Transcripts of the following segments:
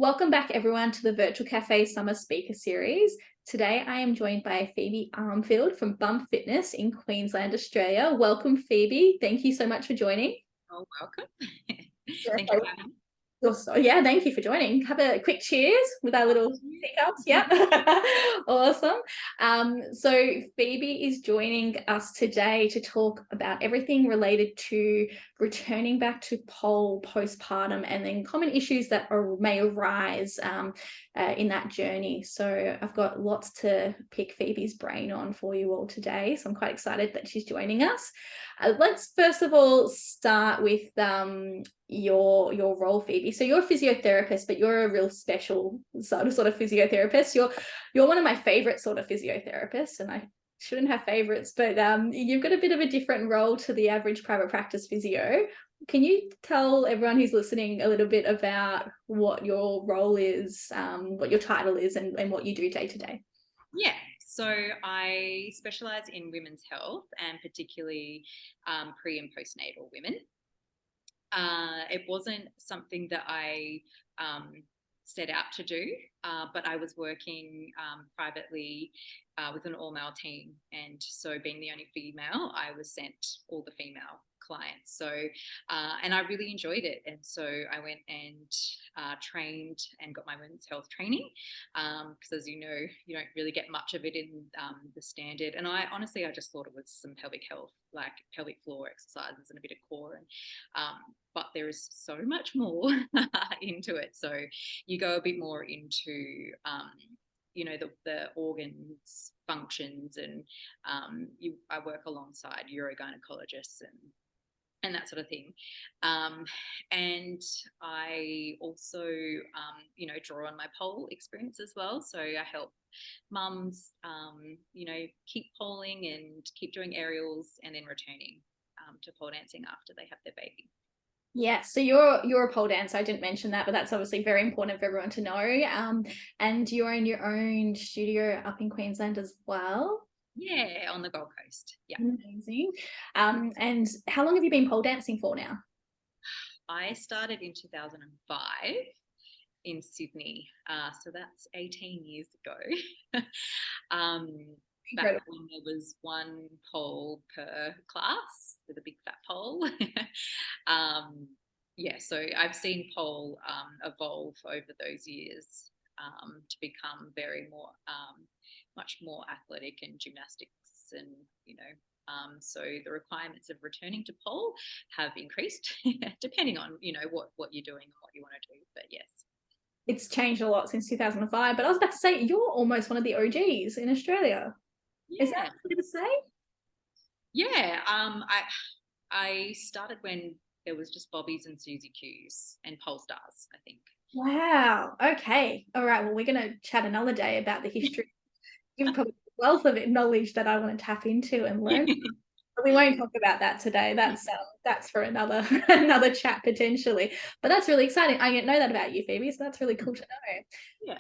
Welcome back, everyone, to the Virtual Cafe Summer Speaker Series. Today, I am joined by Phoebe Armfield from Bump Fitness in Queensland, Australia. Welcome, Phoebe. Thank you so much for joining. Oh, welcome. Yeah, Thank you for having me. yeah, thank you for joining. Have a quick cheers with our little hiccups. Yeah, awesome. So Phoebe is joining us today to talk about everything related to returning back to pole postpartum and then common issues that may arise in that journey. So I've got lots to pick Phoebe's brain on for you all today. So I'm quite excited that she's joining us. Let's first of all start with your role, Phoebe. So you're a physiotherapist, but you're a real special sort of physiotherapist. You're one of my favorite sort of physiotherapists, and I shouldn't have favorites, but you've got a bit of a different role to the average private practice physio. Can you tell everyone who's listening a little bit about what your role is, what your title is, and what you do day to day? Yeah, so I specialise in women's health and particularly pre and postnatal women. It wasn't something that I set out to do, but I was working privately with an all-male team, and so being the only female, I was sent all the female clients. So, and I really enjoyed it, and so I went and trained and got my women's health training, because as you know, you don't really get much of it in the standard. And I honestly, I just thought it was some pelvic health, like pelvic floor exercises and a bit of core, and but there is so much more into it. So you go a bit more into the organs functions, and I work alongside urogynecologists and that sort of thing, and I also draw on my pole experience as well. So I help mums keep poling and keep doing aerials and then returning to pole dancing after they have their baby. Yeah, so you're a pole dancer. I didn't mention that, but that's obviously very important for everyone to know. And you're in your own studio up in Queensland as well. Yeah, on the Gold Coast. Yeah. Amazing. And how long have you been pole dancing for now? I started in 2005 in Sydney, so that's 18 years ago. Back when there was one pole per class with a big fat pole. Yeah, so I've seen pole evolve over those years to become much more athletic and gymnastics, and so the requirements of returning to pole have increased depending on what you're doing and what you want to do. But yes, it's changed a lot since 2005. But I was about to say, you're almost one of the OGs in Australia. yeah. Is that fair to say? Yeah, I started when there was just Bobbies and Susie Q's and Pole Stars, I think. Wow. Okay. All right. Well, we're going to chat another day about the history. You've probably a wealth of knowledge that I want to tap into and learn. But we won't talk about that today. That's for another another chat potentially. But that's really exciting. I didn't know that about you, Phoebe. So that's really cool to know. Yes.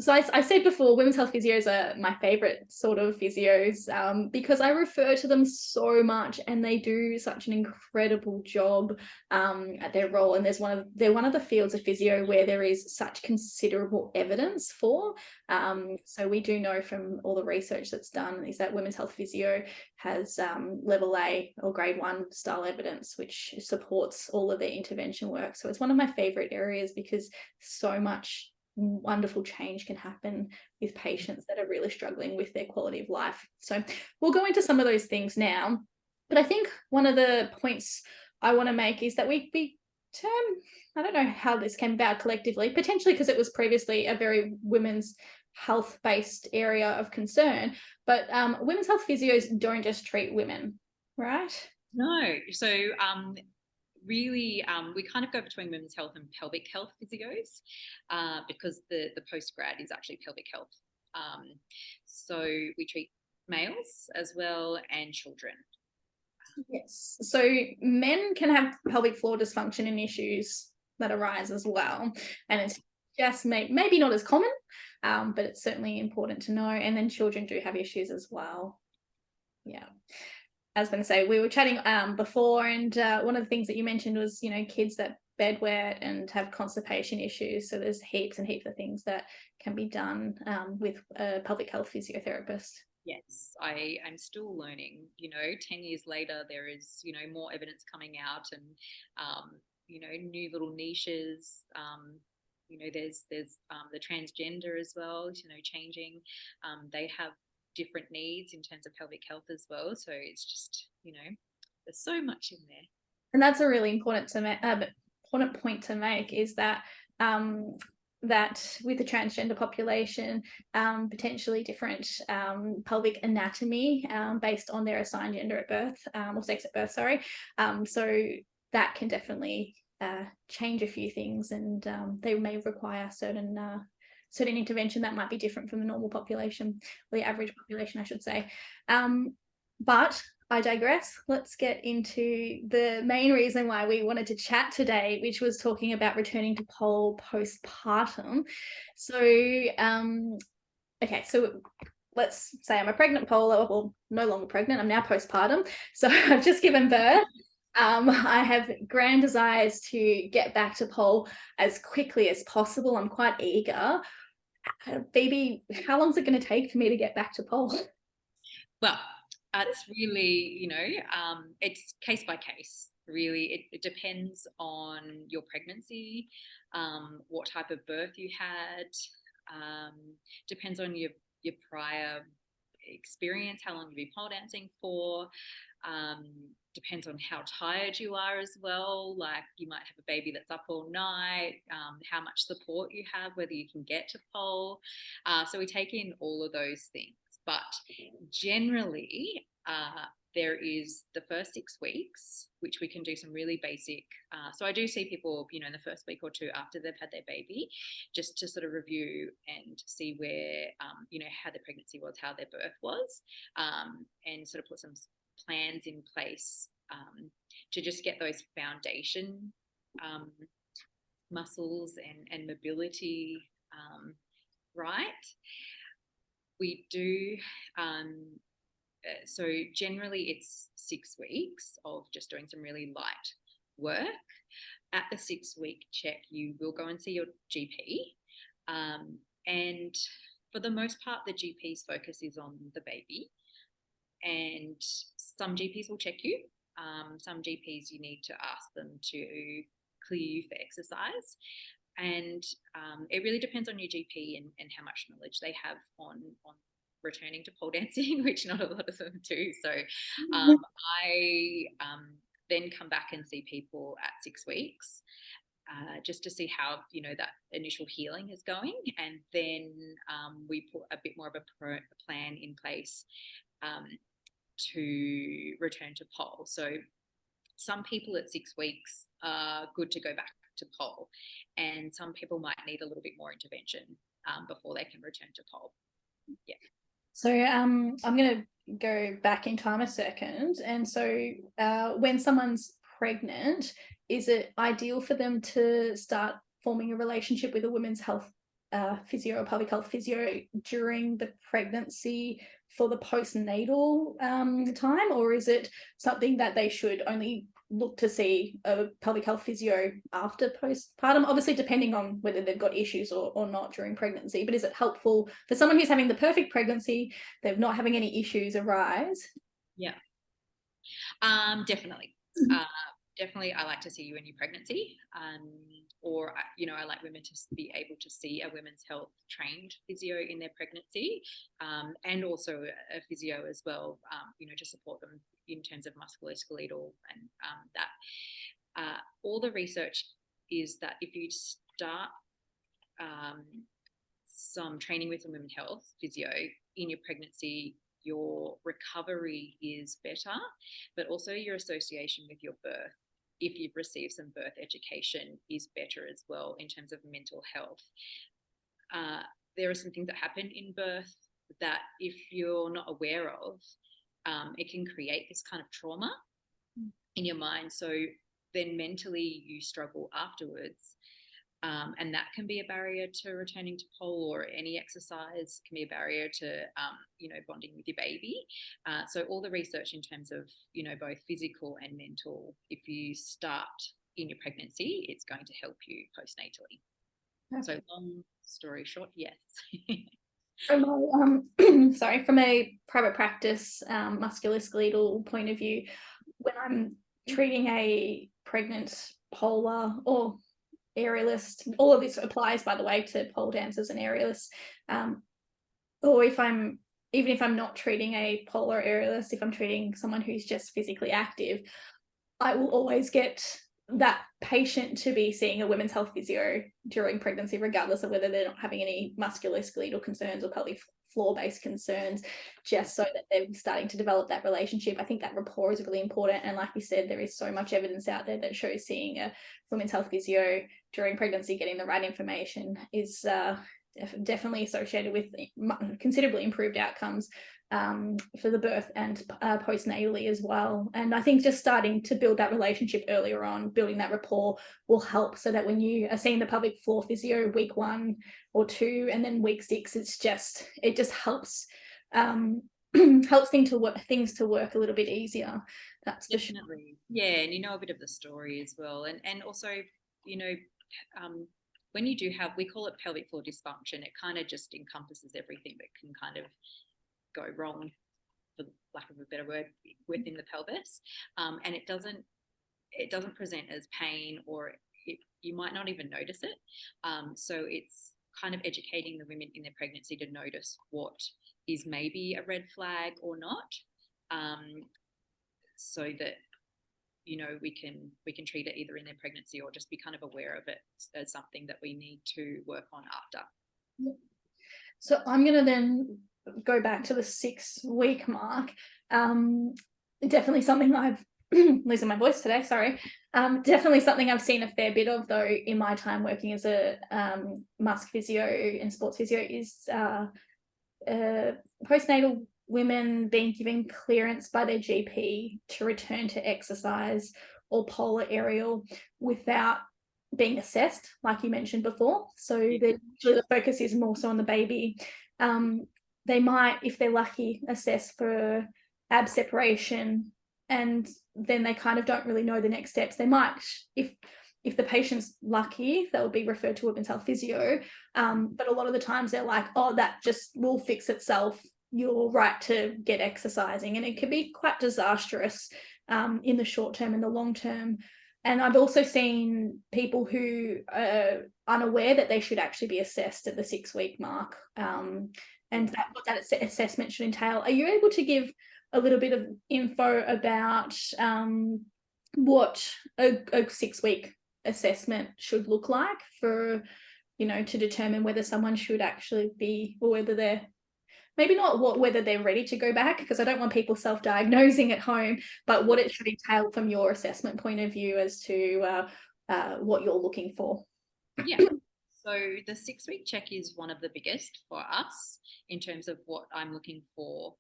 So I said before, women's health physios are my favorite sort of physios, because I refer to them so much, and they do such an incredible job at their role. And they're one of the fields of physio where there is such considerable evidence for. So we do know from all the research that's done is that women's health physio has level A or grade 1 style evidence, which supports all of their intervention work. So it's one of my favorite areas because so much wonderful change can happen with patients that are really struggling with their quality of life. So we'll go into some of those things now. But I think one of the points I want to make is that we term, I don't know how this came about collectively, potentially because it was previously a very women's health-based area of concern, but women's health physios don't just treat women, right? No. So really, we kind of go between women's health and pelvic health physios, because the postgrad is actually pelvic health. So we treat males as well and children. Yes. So men can have pelvic floor dysfunction and issues that arise as well. And it's just maybe not as common, but it's certainly important to know. And then children do have issues as well. Yeah. I was going to say, we were chatting before, and one of the things that you mentioned was, kids that bedwet and have constipation issues. So there's heaps and heaps of things that can be done with a pelvic health physiotherapist. Yes, I'm still learning. 10 years later, there is, more evidence coming out, and new little niches. There's the transgender as well. Changing. They have different needs in terms of pelvic health as well. So it's just, there's so much in there. And that's a really important point to make, is that that with the transgender population, potentially different pelvic anatomy based on their assigned gender at birth, or sex at birth, sorry. So that can definitely change a few things, and they may require certain intervention that might be different from the normal population, or the average population, I should say. But I digress. Let's get into the main reason why we wanted to chat today, which was talking about returning to pole postpartum. So, okay, so let's say I'm a pregnant pole, well, no longer pregnant, I'm now postpartum. So I've just given birth. I have grand desires to get back to pole as quickly as possible. I'm quite eager. Phoebe, how long is it going to take for me to get back to pole? Well, it's really, it's case by case. Really, it depends on your pregnancy, what type of birth you had, depends on your prior experience, how long you've been pole dancing for, depends on how tired you are as well. Like, you might have a baby that's up all night, how much support you have, whether you can get to pole. So we take in all of those things. But generally, there is the first 6 weeks, which we can do some really basic. So I do see people, in the first week or two after they've had their baby, just to sort of review and see where, how their pregnancy was, how their birth was, and sort of put some plans in place to just get those foundation muscles and mobility right. We do, so generally it's 6 weeks of just doing some really light work. At the 6-week check, you will go and see your GP. And for the most part, the GP's focus is on the baby. And some GPs will check you. Some GPs, you need to ask them to clear you for exercise. And it really depends on your GP and how much knowledge they have on returning to pole dancing, which not a lot of them do. So I then come back and see people at 6 weeks, just to see how that initial healing is going, and then we put a bit more of a plan in place to return to pole. So some people at 6 weeks are good to go back to pole, and some people might need a little bit more intervention before they can return to pole. Yeah. So I'm going to go back in time a second. And so when someone's pregnant, is it ideal for them to start forming a relationship with a women's health physio or pelvic health physio during the pregnancy for the postnatal time? Or is it something that they should only look to see a pelvic health physio after postpartum, obviously depending on whether they've got issues or not during pregnancy? But is it helpful for someone who's having the perfect pregnancy, they're not having any issues arise? Yeah, definitely. Definitely, I like to see you in your pregnancy, or I like women to be able to see a women's health trained physio in their pregnancy, and also a physio as well, to support them in terms of musculoskeletal and that. All the research is that if you start some training with a women's health physio in your pregnancy, your recovery is better, but also your association with your birth, if you've received some birth education, is better as well in terms of mental health. There are some things that happen in birth that, if you're not aware of, it can create this kind of trauma in your mind. So then mentally you struggle afterwards. And that can be a barrier to returning to pole, or any exercise can be a barrier to, bonding with your baby. So all the research in terms of, both physical and mental, if you start in your pregnancy, it's going to help you postnatally. So long story short, yes. From from a private practice musculoskeletal point of view, when I'm treating a pregnant polar or aerialist, all of this applies, by the way, to pole dancers and aerialists, or even if I'm not treating a polar aerialist, if I'm treating someone who's just physically active, I will always get that patient to be seeing a women's health physio during pregnancy, regardless of whether they're not having any musculoskeletal concerns or pelvic floor based concerns, just so that they're starting to develop that relationship. I think that rapport is really important. And like you said, there is so much evidence out there that shows seeing a women's health physio during pregnancy, getting the right information, is definitely associated with considerably improved outcomes for the birth and postnatally as well. And I think just starting to build that relationship earlier on, building that rapport, will help, so that when you are seeing the pelvic floor physio week 1 or 2 and then week 6, it just helps helps things to work a little bit easier. That's definitely for sure. Yeah, and you know a bit of the story as well, and also, you know, when you do have, we call it pelvic floor dysfunction, it kind of just encompasses everything that can kind of go wrong, for lack of a better word, within the pelvis, and it doesn't present as pain, or you might not even notice it. So it's kind of educating the women in their pregnancy to notice what is maybe a red flag or not, so that, you know, we can treat it either in their pregnancy or just be kind of aware of it as something that we need to work on after. So I'm going to then go back to the 6-week mark. Definitely something I've losing my voice today, sorry. Definitely something I've seen a fair bit of, though, in my time working as a musc physio and sports physio, is postnatal women being given clearance by their GP to return to exercise or polar aerial without being assessed, like you mentioned before. So usually the focus is more so on the baby. They might, if they're lucky, assess for ab separation, and then they kind of don't really know the next steps. They might, if the patient's lucky, they'll be referred to a women's health physio. But a lot of the times they're like, oh, that just will fix itself, you're right to get exercising. And it can be quite disastrous in the short term and the long term. And I've also seen people who are unaware that they should actually be assessed at the 6-week mark, and what that assessment should entail. Are you able to give a little bit of info about what a 6-week assessment should look like for, you know, to determine whether someone should actually be, or whether they're maybe not whether they're ready to go back, because I don't want people self-diagnosing at home, but what it should entail from your assessment point of view as to what you're looking for. Yeah. So the 6-week check is one of the biggest for us in terms of what I'm looking for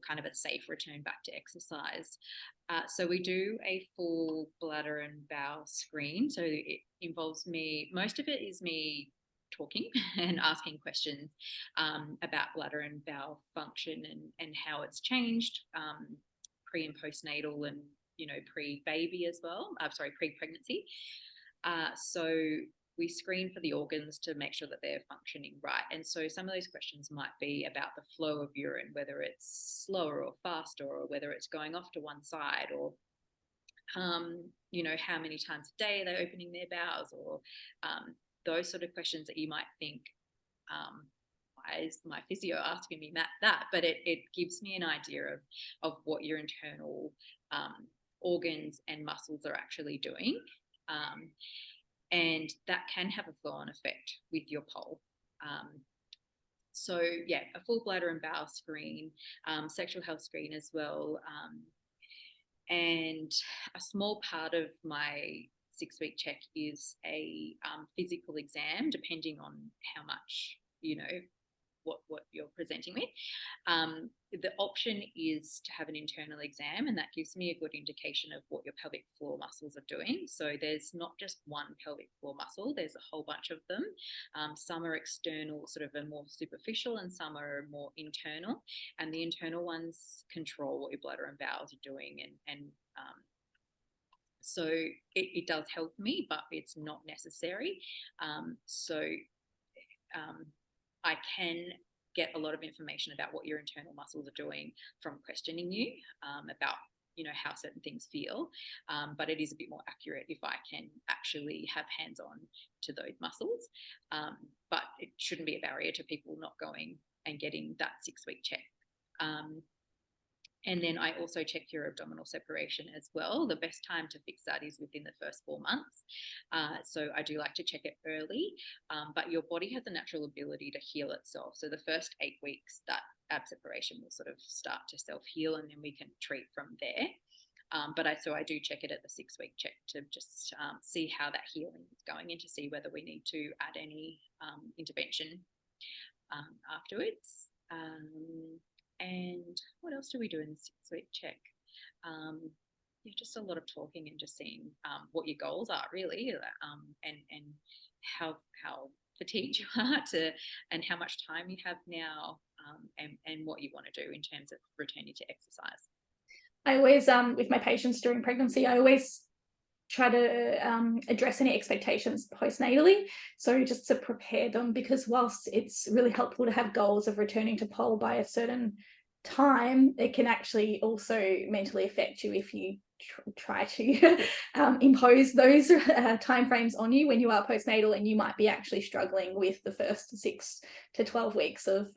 kind of a safe return back to exercise. So we do a full bladder and bowel screen. So it involves me, most of it is me talking and asking questions about bladder and bowel function and how it's changed pre and postnatal, and, you know, pre-baby as well, pre-pregnancy. So we screen for the organs to make sure that they're functioning right. And so some of those questions might be about the flow of urine, whether it's slower or faster, or whether it's going off to one side, or you know, how many times a day are they opening their bowels, or those sort of questions that you might think, why is my physio asking me that? But it gives me an idea of what your internal organs and muscles are actually doing. And that can have a flow-on effect with your pole. So yeah, a full bladder and bowel screen, sexual health screen as well. And a small part of my 6-week check is a physical exam, depending on how much, you know, what you're presenting with. The option is to have an internal exam, and that gives me a good indication of what your pelvic floor muscles are doing. So there's not just one pelvic floor muscle, there's a whole bunch of them. Some are external, sort of a more superficial, and some are more internal. And the internal ones control what your bladder and bowels are doing, and So it does help me, but it's not necessary. I can get a lot of information about what your internal muscles are doing from questioning you about how certain things feel, but it is a bit more accurate if I can actually have hands-on to those muscles, but it shouldn't be a barrier to people not going and getting that 6-week check. And then I also check your abdominal separation as well. The best time to fix that is within the first 4 months. So I do like to check it early, but your body has a natural ability to heal itself. So the first 8 weeks, that ab separation will sort of start to self-heal, and then we can treat from there. So I do check it at the 6-week check to just see how that healing is going and to see whether we need to add any intervention afterwards. And what else do we do in the 6-week check? Just a lot of talking and just seeing what your goals are really, and how fatigued you are and how much time you have now, and what you want to do in terms of returning to exercise. I always, with my patients during pregnancy, I always try to address any expectations postnatally, so just to prepare them, because whilst it's really helpful to have goals of returning to pole by a certain time, it can actually also mentally affect you if you try to impose those timeframes on you when you are postnatal, and you might be actually struggling with the first 6 to 12 weeks of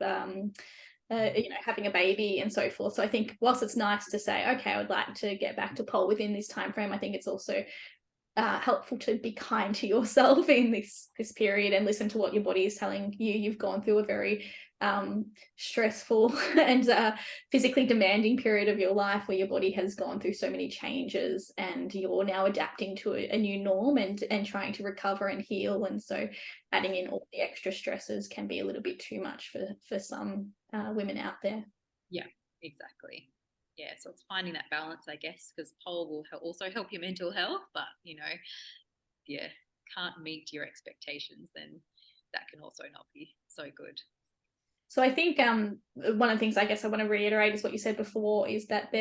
having a baby and so forth. So I think whilst it's nice to say, okay, I would like to get back to pole within this time frame, I think it's also helpful to be kind to yourself in this period and listen to what your body is telling you. You've gone through a very stressful and physically demanding period of your life where your body has gone through so many changes, and you're now adapting to a new norm and trying to recover and heal. And so adding in all the extra stresses can be a little bit too much for some women out there. Yeah, exactly. Yeah, so it's finding that balance, I guess, because pole will also help your mental health, but can't meet your expectations, then that can also not be so good. So I think one of the things I guess I want to reiterate is what you said before, is that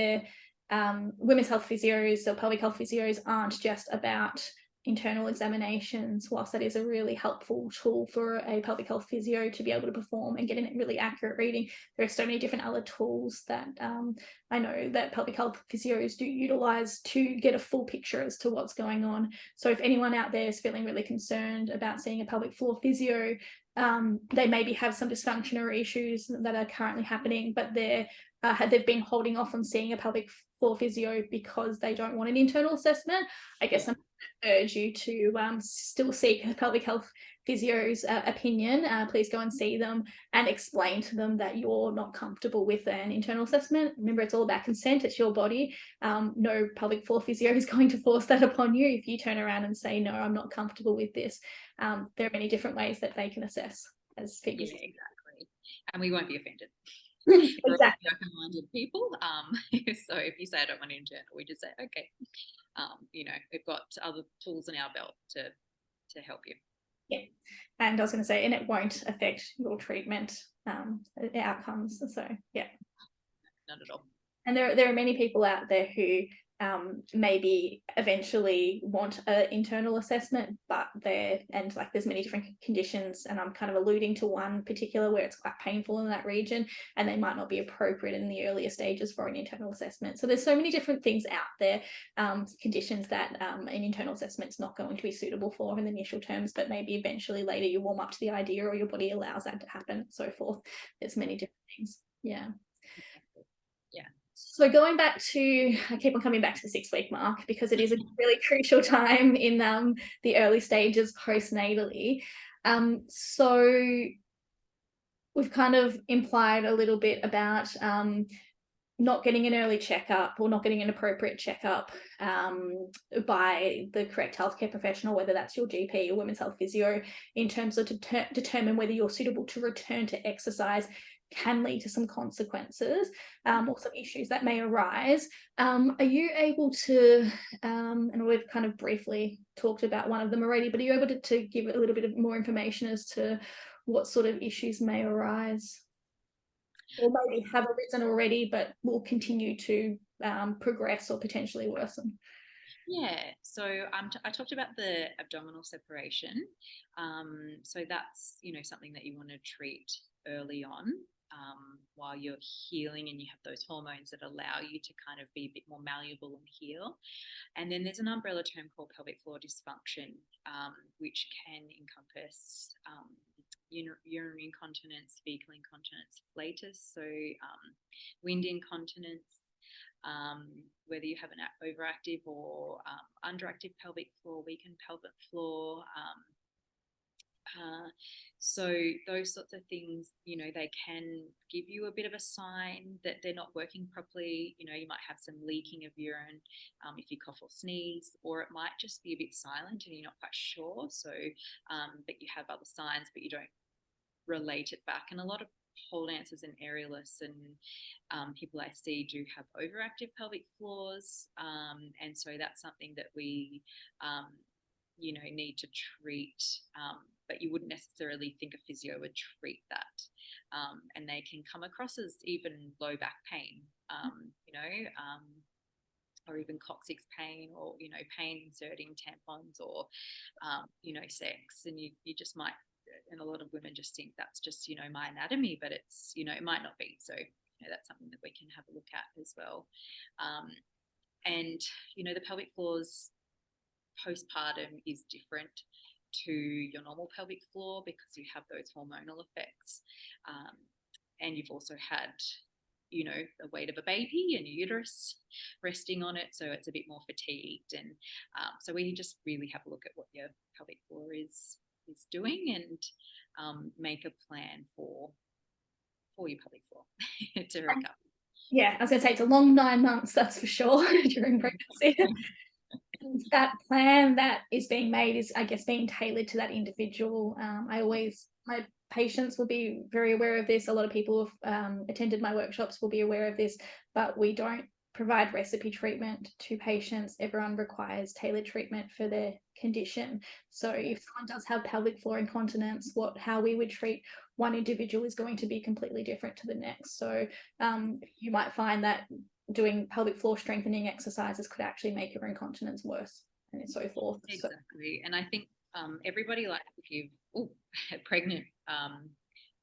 women's health physios or pelvic health physios aren't just about internal examinations. Whilst that is a really helpful tool for a pelvic health physio to be able to perform and get a really accurate reading, there are so many different other tools that I know that pelvic health physios do utilize to get a full picture as to what's going on. So if anyone out there is feeling really concerned about seeing a pelvic floor physio, they maybe have some dysfunction or issues that are currently happening, but they've been holding off on seeing a pelvic floor physio because they don't want an internal assessment. I guess I'm going to urge you to still seek a pelvic health physio's opinion. Please go and see them and explain to them that you're not comfortable with an internal assessment. Remember, it's all about consent. It's your body. No pelvic floor physio is going to force that upon you. If you turn around and say, no, I'm not comfortable with this, there are many different ways that they can assess, as Phoebe said. Exactly. And we won't be offended. Exactly. We're open-minded people. So if you say I don't want an internal, we just say, okay, we've got other tools in our belt to help you. Yeah. And I was going to say, and it won't affect your treatment outcomes. So yeah. Not at all. And there are many people out there who maybe eventually want an internal assessment, but there's many different conditions, and I'm kind of alluding to one particular where it's quite painful in that region, and they might not be appropriate in the earlier stages for an internal assessment. So there's so many different things out there, conditions that an internal assessment is not going to be suitable for in the initial terms, but maybe eventually later you warm up to the idea or your body allows that to happen, and so forth. There's many different things. Yeah. Yeah. So going back to, I keep on coming back to the 6-week mark because it is a really crucial time in the early stages postnatally. So we've kind of implied a little bit about not getting an early checkup or not getting an appropriate checkup by the correct healthcare professional, whether that's your GP or women's health physio, in terms of to determine whether you're suitable to return to exercise, can lead to some consequences or some issues that may arise. Are you able to, and we've kind of briefly talked about one of them already, but are you able to give a little bit of more information as to what sort of issues may arise, or maybe have arisen already but will continue to progress or potentially worsen? Yeah, so I talked about the abdominal separation. So that's, something that you want to treat early on, while you're healing and you have those hormones that allow you to kind of be a bit more malleable and heal. And then there's an umbrella term called pelvic floor dysfunction, which can encompass urinary incontinence, fecal incontinence, flatus, so wind incontinence, whether you have an overactive or underactive pelvic floor, weakened pelvic floor. So those sorts of things, they can give you a bit of a sign that they're not working properly. You might have some leaking of urine if you cough or sneeze, or it might just be a bit silent and you're not quite sure. So, but you have other signs, but you don't relate it back. And a lot of pole dancers and aerialists and people I see do have overactive pelvic floors, and so that's something that we need to treat, but you wouldn't necessarily think a physio would treat that, and they can come across as even low back pain, or even coccyx pain, or pain inserting tampons, or sex, and you just might, and a lot of women just think that's just my anatomy, but it's it might not be. So that's something that we can have a look at as well. And the pelvic floors postpartum is different to your normal pelvic floor because you have those hormonal effects, and you've also had the weight of a baby and your uterus resting on it, so it's a bit more fatigued. And so we just really have a look at what your pelvic floor is doing, and make a plan for your pelvic floor to recover. Yeah, I was going to say it's a long 9 months, that's for sure, during pregnancy. And that plan that is being made is, I guess, being tailored to that individual. My patients will be very aware of this. A lot of people who've attended my workshops will be aware of this, but we don't provide recipe treatment to patients. Everyone requires tailored treatment for their condition. So if someone does have pelvic floor incontinence, how we would treat one individual is going to be completely different to the next. So you might find that doing pelvic floor strengthening exercises could actually make your incontinence worse, and so forth. Exactly. And I think everybody, like, if you're pregnant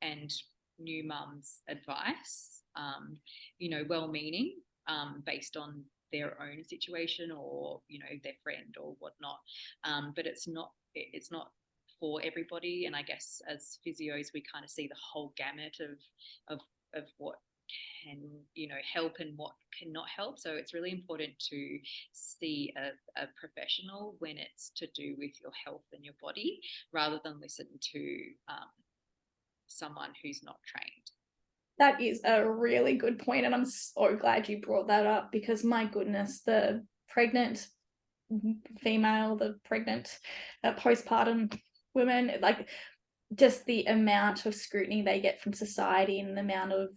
and new mums, advice, well-meaning, based on their own situation or their friend or whatnot, but it's not for everybody. And I guess as physios we kind of see the whole gamut of what can help and what cannot help. So it's really important to see a professional when it's to do with your health and your body, rather than listen to someone who's not trained. That is a really good point, and I'm so glad you brought that up, because my goodness, the pregnant female, the pregnant postpartum women, like, just the amount of scrutiny they get from society and the amount of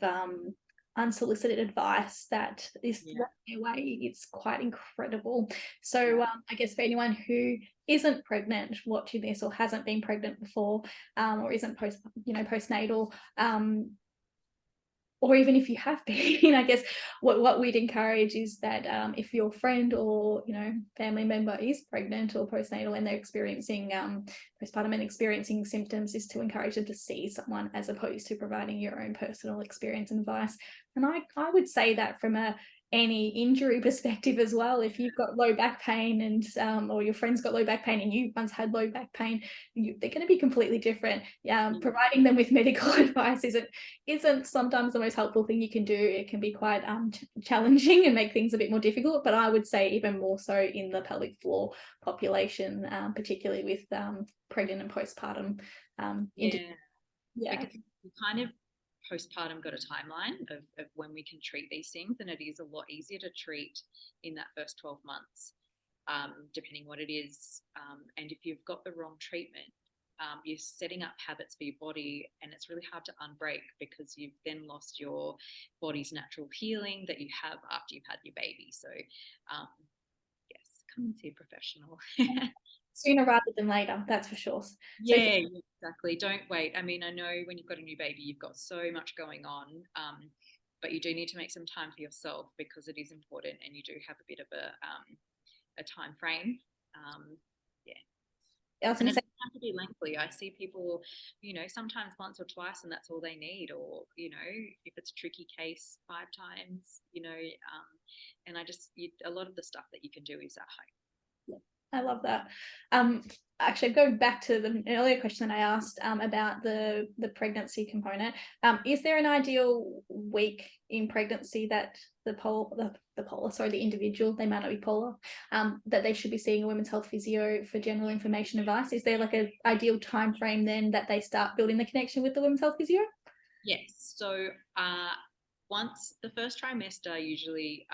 unsolicited advice that is thrown their way, it's quite incredible. So I guess for anyone who isn't pregnant watching this, or hasn't been pregnant before, or isn't postnatal, or even if you have been, I guess what we'd encourage is that if your friend or family member is pregnant or postnatal and they're experiencing postpartum and experiencing symptoms, is to encourage them to see someone, as opposed to providing your own personal experience and advice. And I would say that from any injury perspective as well. If you've got low back pain and or your friend's got low back pain and you once had low back pain, they're going to be completely different. Providing them with medical advice isn't sometimes the most helpful thing you can do. It can be quite challenging and make things a bit more difficult, but I would say even more so in the pelvic floor population, particularly with pregnant and postpartum. Because you kind of postpartum got a timeline of when we can treat these things, and it is a lot easier to treat in that first 12 months, depending what it is. And if you've got the wrong treatment, you're setting up habits for your body, and it's really hard to unbreak, because you've then lost your body's natural healing that you have after you've had your baby. So yes, come and see a professional. Sooner rather than later, that's for sure. Yeah, exactly. Don't wait. I mean, I know when you've got a new baby, you've got so much going on, but you do need to make some time for yourself, because it is important, and you do have a bit of a time frame. Yeah. I was And going it to say, doesn't have to be lengthy. I see people, sometimes once or twice, and that's all they need. Or, if it's a tricky case, 5 times, and a lot of the stuff that you can do is at home. I love that. Actually, going back to the earlier question I asked about the pregnancy component, is there an ideal week in pregnancy that the individual, they might not be polar, that they should be seeing a women's health physio for general information advice? Is there like an ideal time frame then that they start building the connection with the women's health physio? Yes. So once the first trimester usually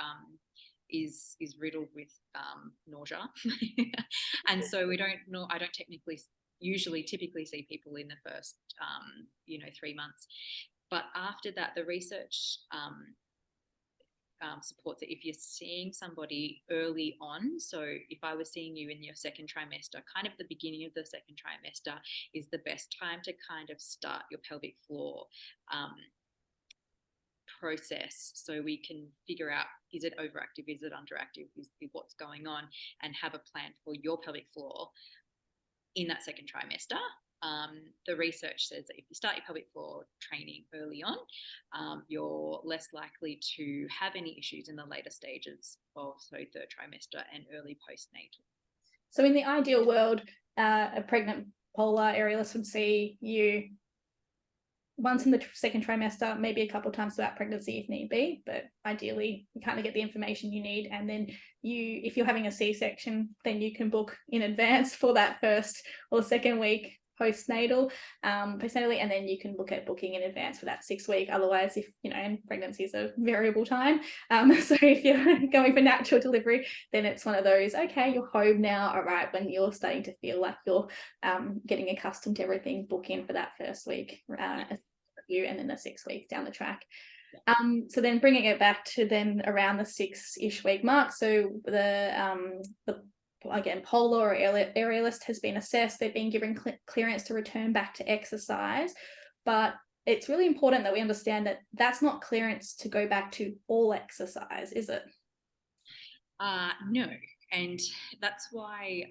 is riddled with nausea, and so I don't typically see people in the first 3 months, but after that the research supports it. If you're seeing somebody early on, so if I was seeing you in your second trimester, kind of the beginning of the second trimester is the best time to kind of start your pelvic floor process, so we can figure out, is it overactive, is it underactive, is what's going on, and have a plan for your pelvic floor in that second trimester. The research says that if you start your pelvic floor training early on, you're less likely to have any issues in the later stages of third trimester and early postnatal. So in the ideal world, a pregnant polar areolus would see you once in the second trimester, maybe a couple of times throughout pregnancy if need be, but ideally you kind of get the information you need, and then if you're having a C-section, then you can book in advance for that first or second week postnatally, and then you can look at booking in advance for that 6 week. Otherwise, if and pregnancy is a variable time, so if you're going for natural delivery, then it's one of those, okay, you're home now, all right, when you're starting to feel like you're getting accustomed to everything, book in for that first week, and then the 6 weeks down the track. So then bringing it back to then around the 6-ish week mark, so the again, polar or aerialist has been assessed, they've been given clearance to return back to exercise, but it's really important that we understand that that's not clearance to go back to all exercise, is it? No, and that's why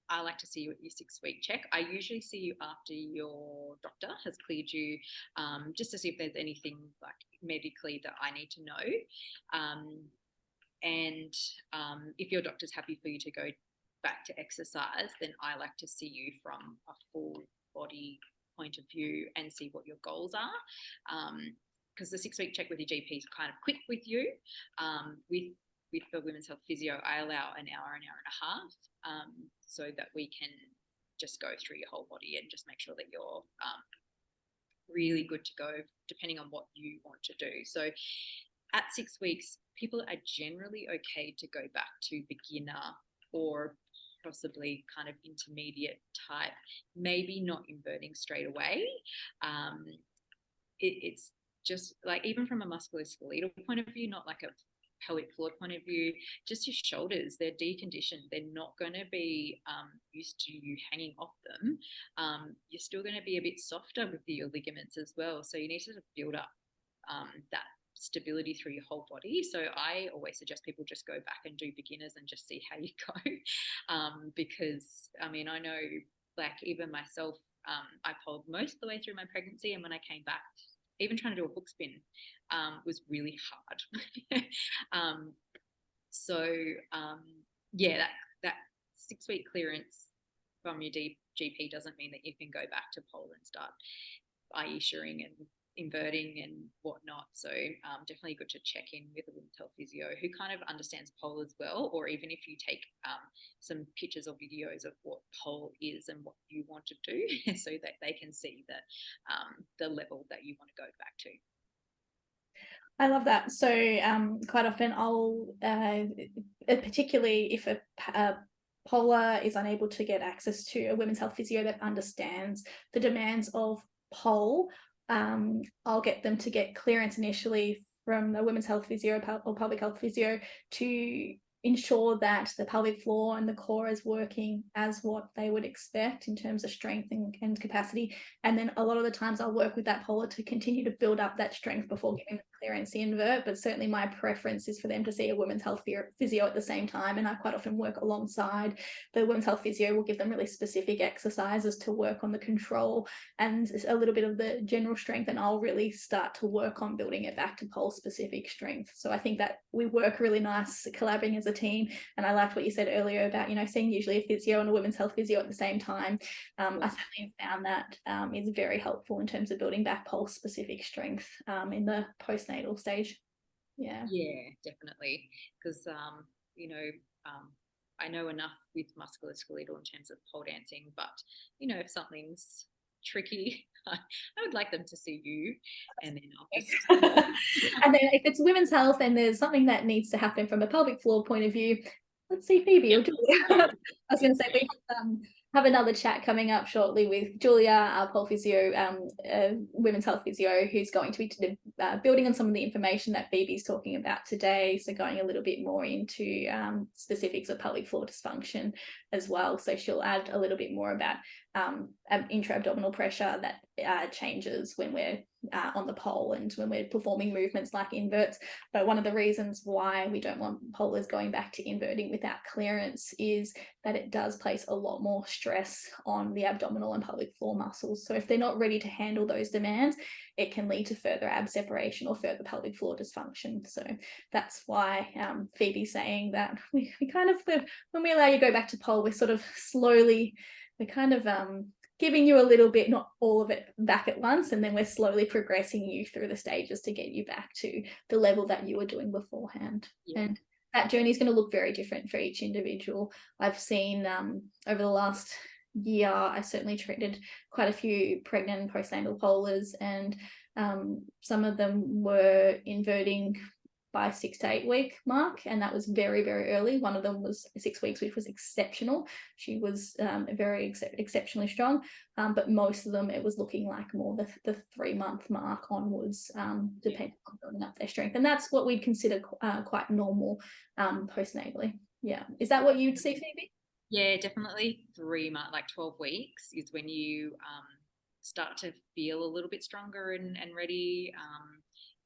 I like to see you at your 6-week check. I usually see you after your doctor has cleared you, just to see if there's anything like medically that I need to know. And if your doctor's happy for you to go back to exercise, then I like to see you from a full body point of view and see what your goals are. Because the 6-week check with your GP is kind of quick with you. With the women's health physio, I allow an hour and a half, so that we can just go through your whole body and just make sure that you're really good to go, depending on what you want to do. So at 6 weeks, people are generally okay to go back to beginner or possibly kind of intermediate type, maybe not inverting straight away. It's just like, even from a musculoskeletal point of view, not like a pelvic floor point of view, just your shoulders, they're deconditioned. They're not going to be used to you hanging off them. You're still going to be a bit softer with your ligaments as well. So you need to build up that stability through your whole body. So I always suggest people just go back and do beginners and just see how you go. Because I mean, I know, like, even myself, I pulled most of the way through my pregnancy, and when I came back, even trying to do a hook spin was really hard. Yeah, that 6-week clearance from your GP doesn't mean that you can go back to pole and start IE-suring and inverting and whatnot. So definitely good to check in with a women's health physio who kind of understands pole as well, or even if you take some pictures or videos of what pole is and what you want to do, so that they can see that the level that you want to go back to. I love that. So quite often I'll, particularly if a polar is unable to get access to a women's health physio that understands the demands of pole, I'll get them to get clearance initially from a women's health physio or public health physio to ensure that the pelvic floor and the core is working as what they would expect in terms of strength and capacity. And then a lot of the times I'll work with that polar to continue to build up that strength before giving them clearance to invert. But certainly my preference is for them to see a women's health physio at the same time. And I quite often work alongside the women's health physio. Will give them really specific exercises to work on the control and a little bit of the general strength. And I'll really start to work on building it back to pole specific strength. So I think that we work really nice collaborating as a team. And I liked what you said earlier about, seeing usually a physio and a women's health physio at the same time. I certainly found that is very helpful in terms of building back pulse specific strength in the postnatal stage. Yeah, definitely, because I know enough with musculoskeletal in terms of pole dancing, but if something's tricky, I would like them to see you, and then I'll just and then if it's women's health and there's something that needs to happen from a pelvic floor point of view, let's see Phoebe or Julia. I was going to say we have another chat coming up shortly with Julia, our pole physio, women's health physio, who's going to be building on some of the information that Phoebe's talking about today. So going a little bit more into specifics of pelvic floor dysfunction as well. So she'll add a little bit more about intra-abdominal pressure that changes when we're on the pole and when we're performing movements like inverts. But one of the reasons why we don't want polars going back to inverting without clearance is that it does place a lot more stress on the abdominal and pelvic floor muscles. So if they're not ready to handle those demands, it can lead to further ab separation or further pelvic floor dysfunction. So that's why Phoebe's saying that we kind of, when we allow you to go back to pole, we're sort of slowly, we're kind of giving you a little bit, not all of it back at once, and then we're slowly progressing you through the stages to get you back to the level that you were doing beforehand. And that journey is going to look very different for each individual. I've seen over the last year, I certainly treated quite a few pregnant and postnatal polars, and some of them were inverting by 6 to 8 week mark, and that was very, very early. One of them was 6 weeks, which was exceptional. She was very exceptionally strong, but most of them, it was looking like more the 3 month mark onwards, depending on building up their strength. And that's what we'd consider quite normal postnatally. Yeah. Is that what you'd see, Phoebe? Yeah, definitely 3 months, like 12 weeks is when you start to feel a little bit stronger and ready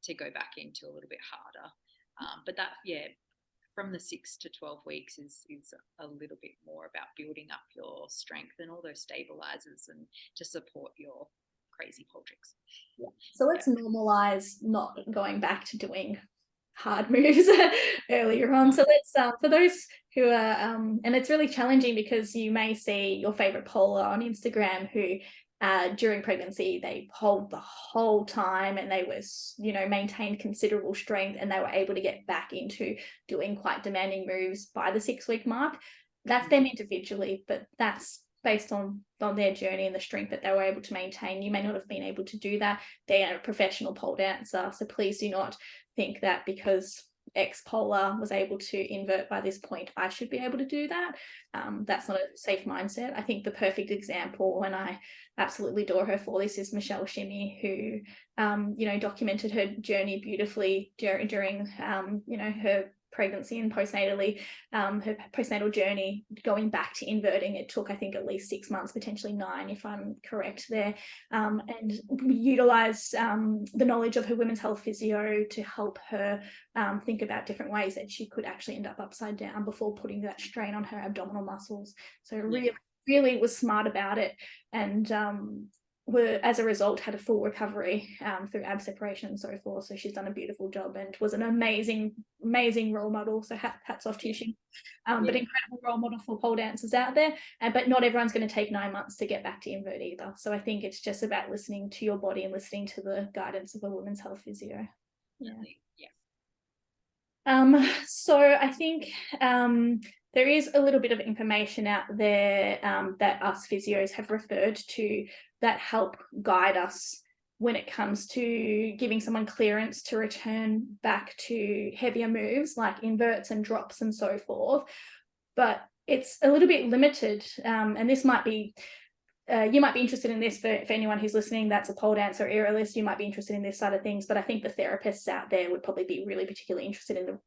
to go back into a little bit harder. But that, from the 6 to 12 weeks is a little bit more about building up your strength and all those stabilizers and to support your crazy pole tricks. Yeah. So let's normalize not going back to doing hard moves earlier on. So let's for those who are and it's really challenging because you may see your favorite polar on Instagram who during pregnancy they polled the whole time and they were maintained considerable strength and they were able to get back into doing quite demanding moves by the 6 week mark. That's them individually, but that's based on their journey and the strength that they were able to maintain. You may not have been able to do that. They're a professional pole dancer, so please do not think that because ex-polar was able to invert by this point, I should be able to do that. That's not a safe mindset. I think the perfect example, and I absolutely adore her for this, is Michelle Shimmy, who documented her journey beautifully during her pregnancy and postnatally, her postnatal journey going back to inverting. It took, I think, at least 6 months, potentially 9 if I'm correct there, and we utilised the knowledge of her women's health physio to help her think about different ways that she could actually end up upside down before putting that strain on her abdominal muscles. So really was smart about it, and as a result had a full recovery through ab separation and so forth. So she's done a beautiful job and was an amazing role model. So hats off to you. But incredible role model for pole dancers out there. But not everyone's going to take 9 months to get back to invert either. So I think it's just about listening to your body and listening to the guidance of a women's health physio. So I think there is a little bit of information out there that us physios have referred to that help guide us when it comes to giving someone clearance to return back to heavier moves like inverts and drops and so forth. But it's a little bit limited, and this might be you might be interested in this for anyone who's listening that's a pole dancer or aerialist. You might be interested in this side of things, but I think the therapists out there would probably be really particularly interested in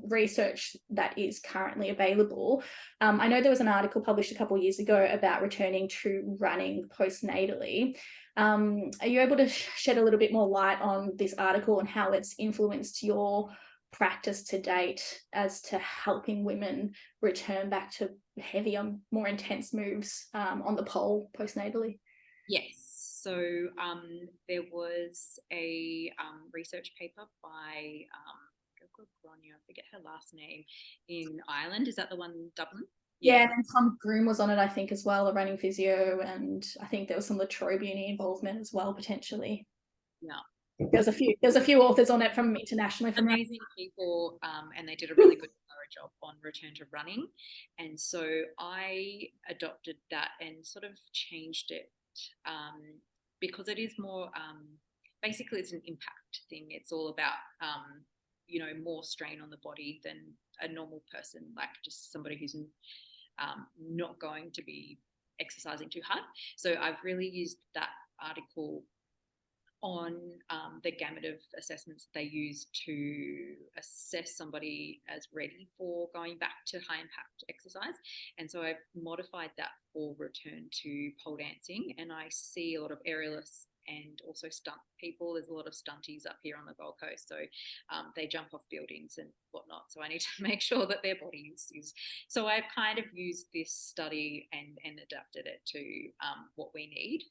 research that is currently available. I know there was an article published a couple of years ago about returning to running postnatally. Are you able to shed a little bit more light on this article and how it's influenced your practice to date as to helping women return back to heavier, more intense moves on the pole postnatally? Yes. So there was a research paper by Grania, I forget her last name, in Ireland. Is that the one, Dublin? Yeah, and then Tom Groom was on it, I think, as well, a running physio, and I think there was some La Trobe Uni involvement as well, potentially. Yeah. There's a few authors on it from internationally. From amazing people, and they did a really good thorough job on return to running. And so I adopted that and sort of changed it because it is more, basically it's an impact thing. It's all about, more strain on the body than a normal person, like just somebody who's not going to be exercising too hard. So I've really used that article on the gamut of assessments that they use to assess somebody as ready for going back to high impact exercise. And so I've modified that for return to pole dancing. And I see a lot of aerialists and also stunt people. There's a lot of stunties up here on the Gold Coast. So they jump off buildings and whatnot. So I need to make sure that their body is. So I've kind of used this study and adapted it to what we need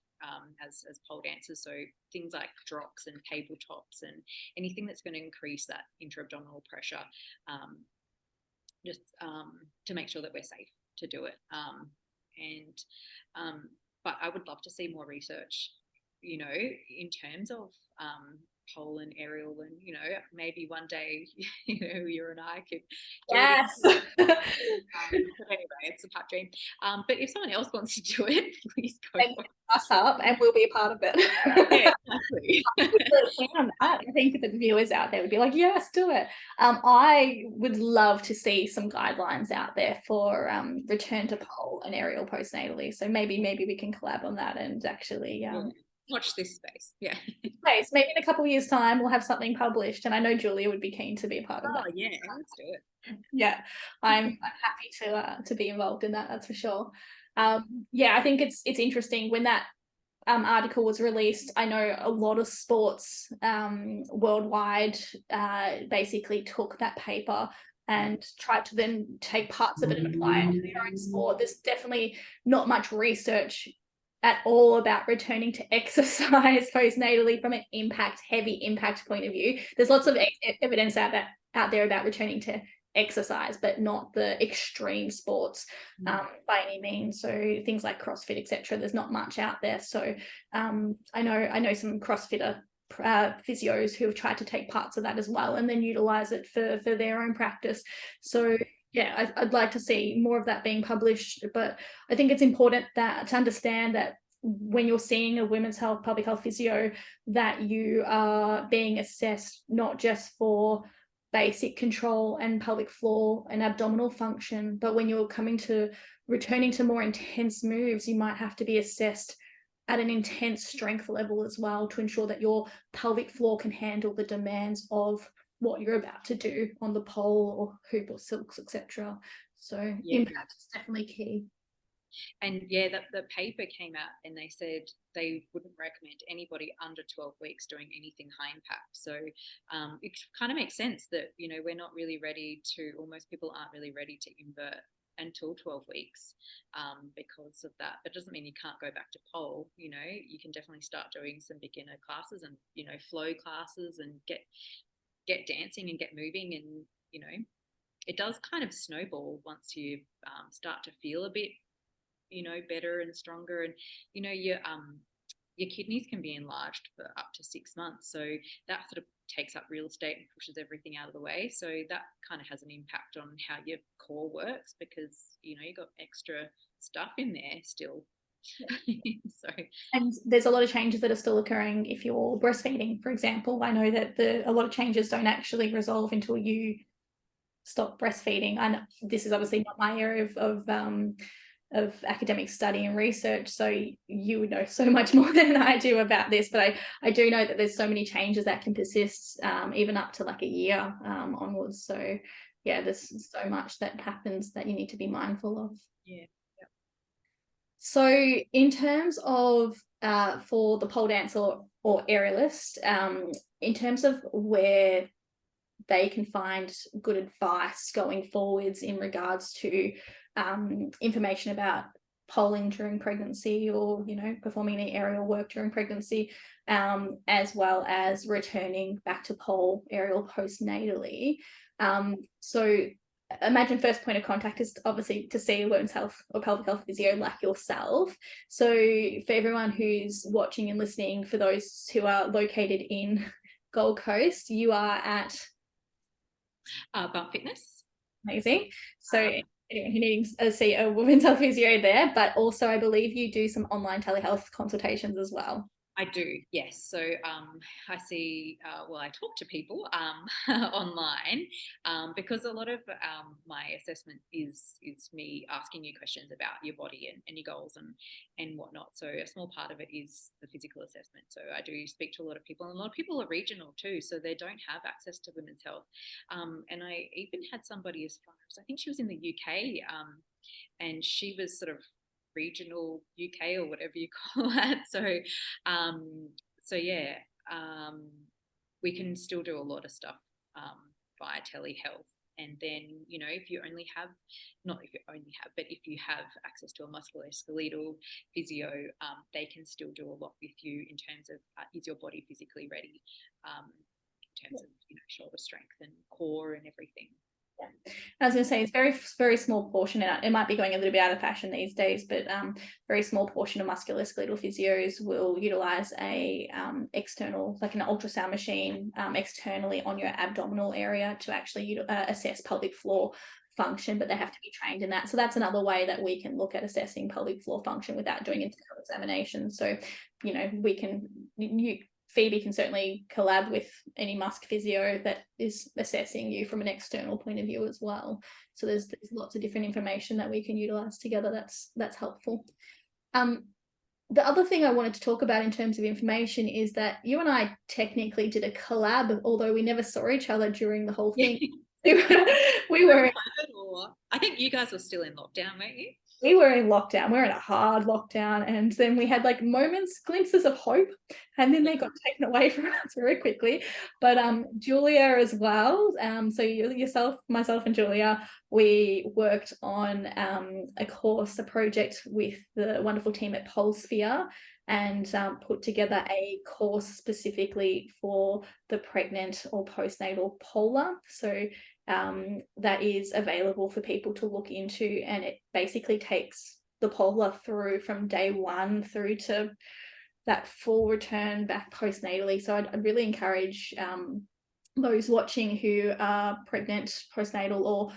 as pole dancers. So things like drops and tabletops and anything that's going to increase that intra-abdominal pressure, just to make sure that we're safe to do it. But I would love to see more research, in terms of pole and aerial, and maybe one day you and I could yes. But anyway, it's a pipe dream. But if someone else wants to do it, please go for it. Us up and we'll be a part of it. Yeah, exactly. I think the viewers out there would be like, yes, do it. I would love to see some guidelines out there for return to pole and aerial postnatally. So maybe we can collab on that and actually watch this space. Yeah. Space. Maybe in a couple of years' time we'll have something published, and I know Julia would be keen to be a part of that. Oh yeah, let's do it. Yeah, I'm happy to be involved in that. That's for sure. Yeah, I think it's interesting when that article was released. I know a lot of sports worldwide basically took that paper and tried to then take parts of it and apply it to their own sport. There's definitely not much research at all about returning to exercise postnatally from an heavy impact point of view. There's lots of evidence out there about returning to exercise, but not the extreme sports by any means. So things like CrossFit, etc. There's not much out there. So I know some CrossFitter physios who have tried to take parts of that as well and then utilize it for their own practice. So yeah, I'd like to see more of that being published, but I think it's important to understand that when you're seeing a women's health, public health physio, that you are being assessed not just for basic control and pelvic floor and abdominal function, but when you're returning to more intense moves, you might have to be assessed at an intense strength level as well to ensure that your pelvic floor can handle the demands of what you're about to do on the pole or hoop or silks, etc. So impact is definitely key. And yeah, the paper came out and they said they wouldn't recommend anybody under 12 weeks doing anything high impact. So it kind of makes sense that, we're not really ready to, or most people aren't really ready to invert until 12 weeks because of that. But it doesn't mean you can't go back to pole. You can definitely start doing some beginner classes and, flow classes and get dancing and get moving, and it does kind of snowball once you start to feel a bit better and stronger, and your kidneys can be enlarged for up to 6 months, so that sort of takes up real estate and pushes everything out of the way. So that kind of has an impact on how your core works because you've got extra stuff in there still. So, and there's a lot of changes that are still occurring if you're breastfeeding, for example. I know that a lot of changes don't actually resolve until you stop breastfeeding. And this is obviously not my area of academic study and research, so you would know so much more than I do about this, but I do know that there's so many changes that can persist even up to like a year onwards. So yeah, there's so much that happens that you need to be mindful of. Yeah. So in terms of for the pole dancer or aerialist, in terms of where they can find good advice going forwards in regards to information about polling during pregnancy, or performing any aerial work during pregnancy, as well as returning back to pole aerial postnatally. So imagine first point of contact is obviously to see a women's health or pelvic health physio like yourself. So for everyone who's watching and listening, for those who are located in Gold Coast, you are at Bump Fitness. Amazing. So anyone who needs to see a women's health physio there, but also I believe you do some online telehealth consultations as well. I do, yes. So I see, I talk to people online, because a lot of my assessment is me asking you questions about your body and your goals and whatnot. So a small part of it is the physical assessment. So I do speak to a lot of people, and a lot of people are regional too, so they don't have access to women's health. And I even had somebody as far as, I think she was in the UK, and she was sort of regional UK or whatever you call that. So yeah, we can still do a lot of stuff via telehealth. And then, if you only have, not if you only have, but if you have access to a musculoskeletal physio, they can still do a lot with you in terms of is your body physically ready, in terms of shoulder strength and core and everything. Yeah. I was going to say it's very, very small portion. It might be going a little bit out of fashion these days, but very small portion of musculoskeletal physios will utilize a external, like an ultrasound machine, externally on your abdominal area to actually assess pelvic floor function, but they have to be trained in that. So that's another way that we can look at assessing pelvic floor function without doing internal examination. So, Phoebe can certainly collab with any musk physio that is assessing you from an external point of view as well. So there's lots of different information that we can utilize together. That's helpful. The other thing I wanted to talk about in terms of information is that you and I technically did a collab, although we never saw each other during the whole thing. we were. I think you guys were still in lockdown, weren't you? We were in lockdown. We were in a hard lockdown, and then we had like glimpses of hope, and then they got taken away from us very quickly. But Julia as well. So yourself, myself, and Julia, we worked on a project with the wonderful team at Polsphere, and put together a course specifically for the pregnant or postnatal polar. So that is available for people to look into, and it basically takes the polar through from day one through to that full return back postnatally. So I'd really encourage those watching who are pregnant, postnatal, or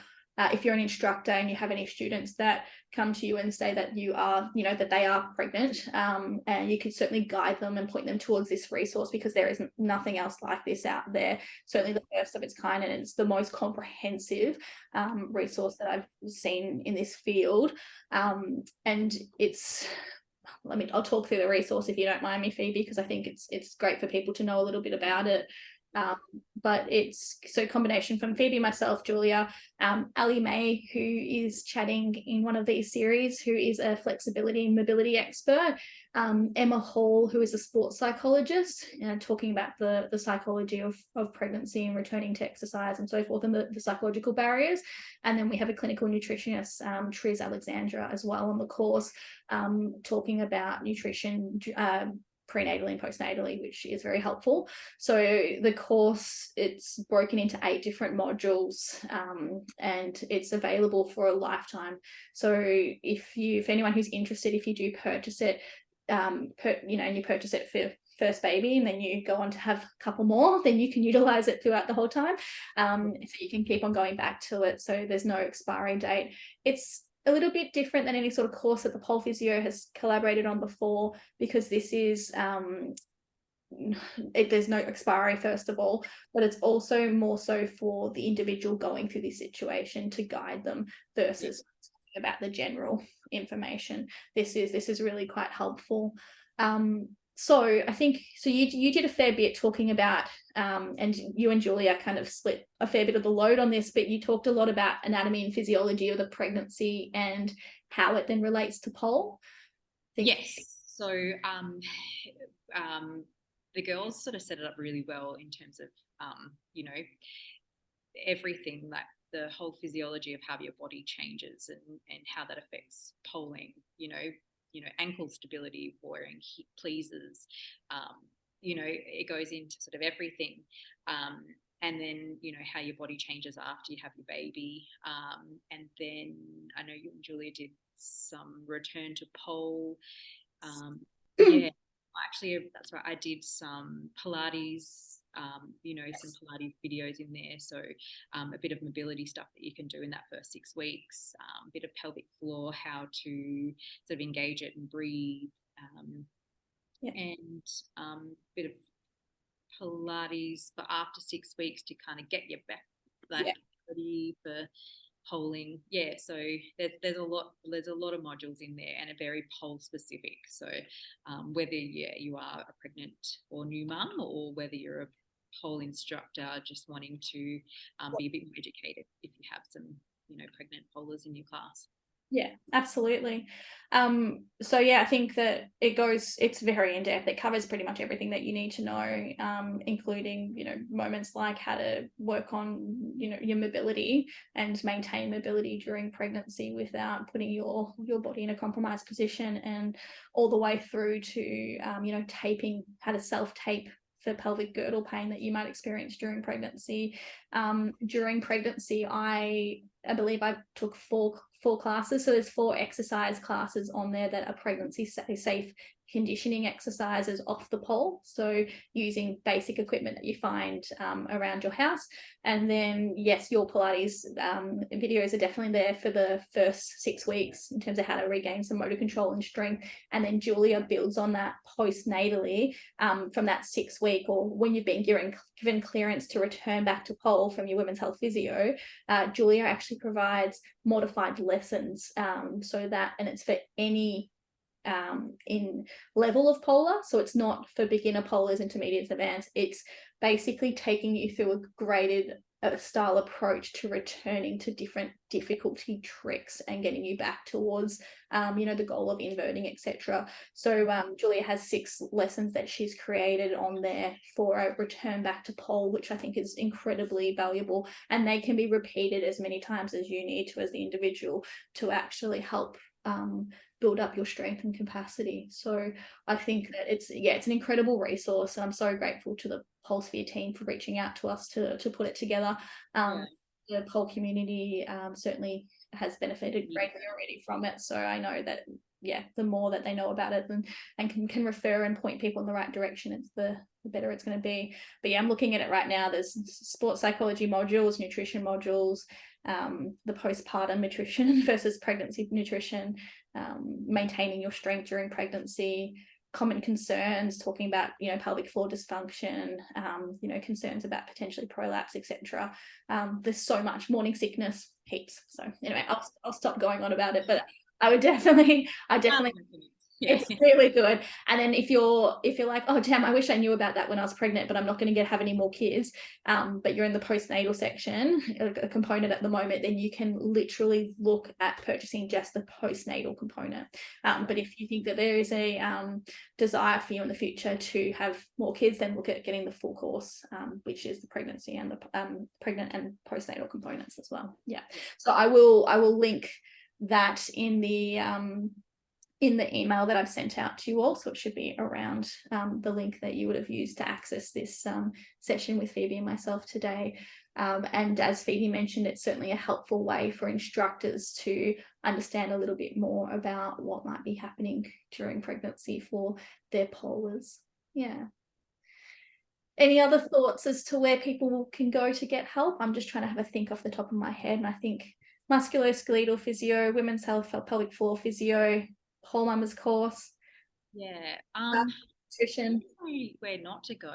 if you're an instructor and you have any students that come to you and say that you are, that they are pregnant, and you could certainly guide them and point them towards this resource, because there isn't nothing else like this out there. Certainly the first of its kind, and it's the most comprehensive resource that I've seen in this field. And it's, I'll talk through the resource if you don't mind me, Phoebe, because I think it's great for people to know a little bit about it. But it's so combination from Phoebe, myself, Julia, Ali May, who is chatting in one of these series, who is a flexibility and mobility expert, Emma Hall, who is a sports psychologist, talking about the psychology of pregnancy and returning to exercise and so forth, and the psychological barriers. And then we have a clinical nutritionist, Triz Alexandra, as well on the course, talking about nutrition prenatally and postnatally, which is very helpful. So the course, it's broken into 8 different modules, and it's available for a lifetime. So if anyone who's interested, if you do purchase it, and you purchase it for first baby, and then you go on to have a couple more, then you can utilize it throughout the whole time. So you can keep on going back to it. So there's no expiry date. It's a little bit different than any sort of course that the Pole Physio has collaborated on before, because this is there's no expiry, first of all, but it's also more so for the individual going through this situation to guide them versus about the general information. This is really quite helpful. So I think you did a fair bit talking about and you and Julia kind of split a fair bit of the load on this, but you talked a lot about anatomy and physiology of the pregnancy and how it then relates to pole. Yes. So the girls sort of set it up really well in terms of you know, everything, like the whole physiology of how your body changes and how that affects polling, ankle stability, wearing hip pleasers, it goes into sort of everything. And then, how your body changes after you have your baby. And then I know you and Julia did some return to pole. Yeah, actually, that's right. I did some Pilates, some Pilates videos in there. So a bit of mobility stuff that you can do in that first 6 weeks, a bit of pelvic floor, how to sort of engage it and breathe, and a bit of Pilates for after 6 weeks to kind of get your back ready for polling. Yeah, so there's a lot of modules in there, and a very pole specific. So whether you are a pregnant or new mum, or whether you're a pole instructor just wanting to be a bit more educated, if you have some pregnant polers in your class. Yeah, absolutely. So yeah, I think that it's very in depth. It covers pretty much everything that you need to know, including, moments like how to work on, your mobility and maintain mobility during pregnancy without putting your body in a compromised position, and all the way through to, taping, how to self-tape for pelvic girdle pain that you might experience during pregnancy. During pregnancy, I believe I took four classes. So there's 4 exercise classes on there that are pregnancy safe conditioning exercises off the pole. So using basic equipment that you find around your house. And then, yes, your Pilates videos are definitely there for the first 6 weeks in terms of how to regain some motor control and strength. And then Julia builds on that postnatally from that 6 week, or when you've been given clearance to return back to pole from your women's health physio. Julia actually provides modified lessons, so that, and it's for any in level of polar. So it's not for beginner polars, intermediate, advanced. It's basically taking you through a graded style approach to returning to different difficulty tricks and getting you back towards the goal of inverting, etc. So Julia has 6 lessons that she's created on there for a return back to pole, which I think is incredibly valuable, and they can be repeated as many times as you need to as the individual to actually help build up your strength and capacity. So I think that it's an incredible resource, and I'm so grateful to the PulseVia team for reaching out to us to put it together. The pole community certainly has benefited greatly already from it, so I know that the more that they know about it and can refer and point people in the right direction, it's the better it's going to be. But I'm looking at it right now. There's sports psychology modules, nutrition modules, the postpartum nutrition versus pregnancy nutrition, maintaining your strength during pregnancy, common concerns, talking about pelvic floor dysfunction, concerns about potentially prolapse, etc. There's so much, morning sickness, heaps. So anyway, I'll stop going on about it, but I definitely it's really good. And then if you're like, oh damn, I wish I knew about that when I was pregnant, but I'm not going to have any more kids, but you're in the postnatal section, a component at the moment, then you can literally look at purchasing just the postnatal component. But if you think that there is a desire for you in the future to have more kids, then look at getting the full course, which is the pregnancy and the pregnant and postnatal components as well. So I will link that in the email that I've sent out to you all, so it should be around the link that you would have used to access this session with Phoebe and myself today. And as Phoebe mentioned, it's certainly a helpful way for instructors to understand a little bit more about what might be happening during pregnancy for their polars. Any other thoughts as to where people can go to get help? I'm just trying to have a think off the top of my head, and I think musculoskeletal physio, women's health, pelvic floor physio, whole mamas course. Nutrition. Where not to go.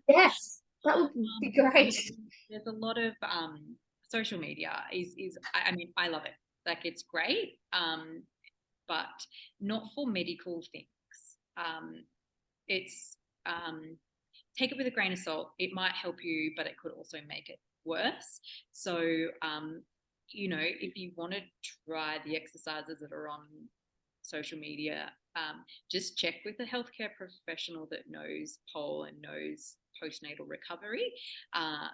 Yes, that would be great. There's a lot of social media is I mean, I love it. Like, it's great, but not for medical things. it's take it with a grain of salt. It might help you, but it could also make it worse. So, if you want to try the exercises that are on social media, just check with a healthcare professional that knows pole and knows postnatal recovery,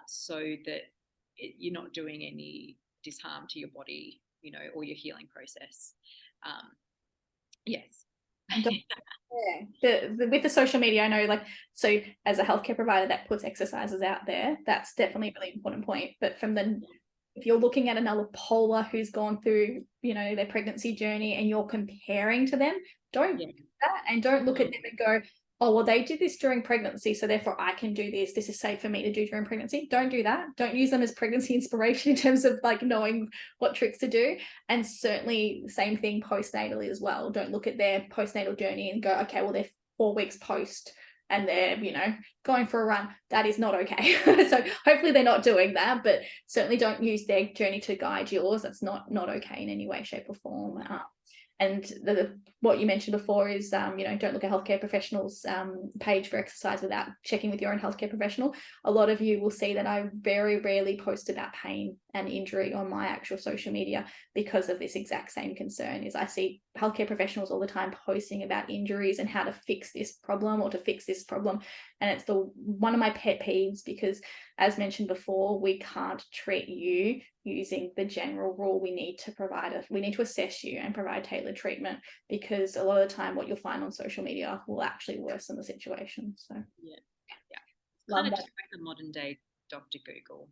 so that you're not doing any disharm to your body, or your healing process. Yes. Yeah. With the social media, I know, like, so as a healthcare provider that puts exercises out there, that's definitely a really important point. But if you're looking at another polar who's gone through, their pregnancy journey, and you're comparing to them, don't do that, and don't look at them and go, oh, well, they did this during pregnancy, so therefore I can do this. This is safe for me to do during pregnancy. Don't do that. Don't use them as pregnancy inspiration in terms of like knowing what tricks to do. And certainly same thing postnatally as well. Don't look at their postnatal journey and go, okay, well, they're 4 weeks post and they're, going for a run. That is not okay. So hopefully they're not doing that, but certainly don't use their journey to guide yours. That's not okay in any way, shape or form. And what you mentioned before is, don't look at healthcare professionals' page for exercise without checking with your own healthcare professional. A lot of you will see that I very rarely post about pain and injury on my actual social media because of this exact same concern. Is I see healthcare professionals all the time posting about injuries and how to fix this problem or to fix this problem. And it's one of my pet peeves, because as mentioned before, we can't treat you using the general rule. We need to assess you and provide tailored treatment, because a lot of the time what you'll find on social media will actually worsen the situation. So kind of just like the modern day Dr. Google.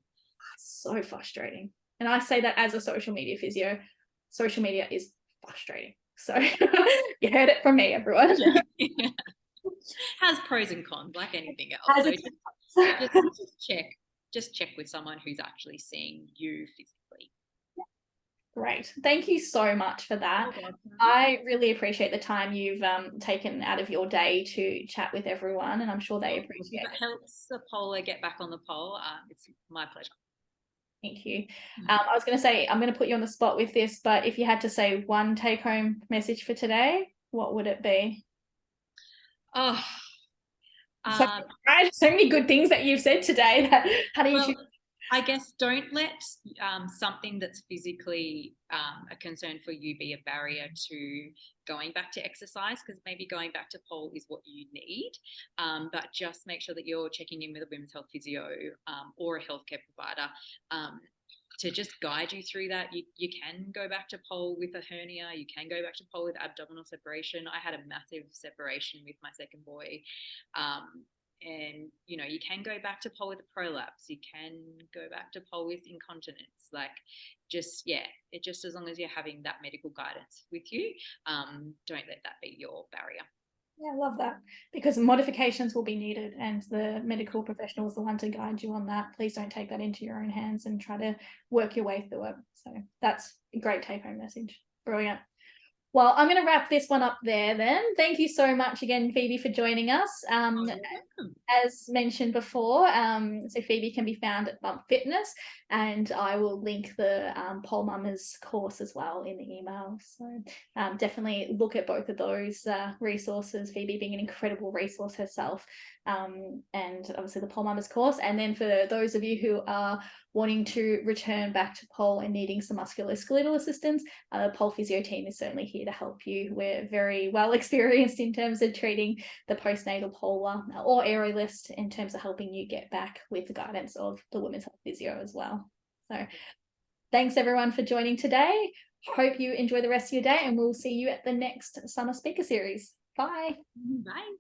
So frustrating. And I say that as a social media physio. Social media is frustrating. So you heard it from me, everyone. Has pros and cons like anything else. So just check with someone who's actually seeing you physically. Great. Thank you so much for that. I really appreciate the time you've taken out of your day to chat with everyone, and I'm sure they appreciate it. If it helps the poller get back on the pole, it's my pleasure. Thank you. I was going to say, I'm going to put you on the spot with this, but if you had to say one take-home message for today, what would it be? Oh, so many good things that you've said today. How do you? I guess don't let something that's physically a concern for you be a barrier to going back to exercise, because maybe going back to pole is what you need. But just make sure that you're checking in with a women's health physio or a healthcare provider to just guide you through that. You can go back to pole with a hernia. You can go back to pole with abdominal separation. I had a massive separation with my second boy. And you can go back to pole with a prolapse. You can go back to pole with incontinence. Just as long as you're having that medical guidance with you, don't let that be your barrier. Yeah, I love that, because modifications will be needed, and the medical professional is the one to guide you on that. Please don't take that into your own hands and try to work your way through it. So that's a great take-home message. Brilliant. Well, I'm going to wrap this one up there then. Thank you so much again, Phoebe, for joining us. As mentioned before, so Phoebe can be found at Bump Fitness, and I will link the Pole Mamas course as well in the email. So definitely look at both of those resources, Phoebe being an incredible resource herself, and obviously the Pole Mamas course. And then for those of you who are wanting to return back to pole and needing some musculoskeletal assistance, the pole physio team is certainly here to help you. We're very well experienced in terms of treating the postnatal polar or aerialist, in terms of helping you get back with the guidance of the women's health physio as well. So thanks everyone for joining today. Hope you enjoy the rest of your day, and we'll see you at the next summer speaker series. Bye. Bye.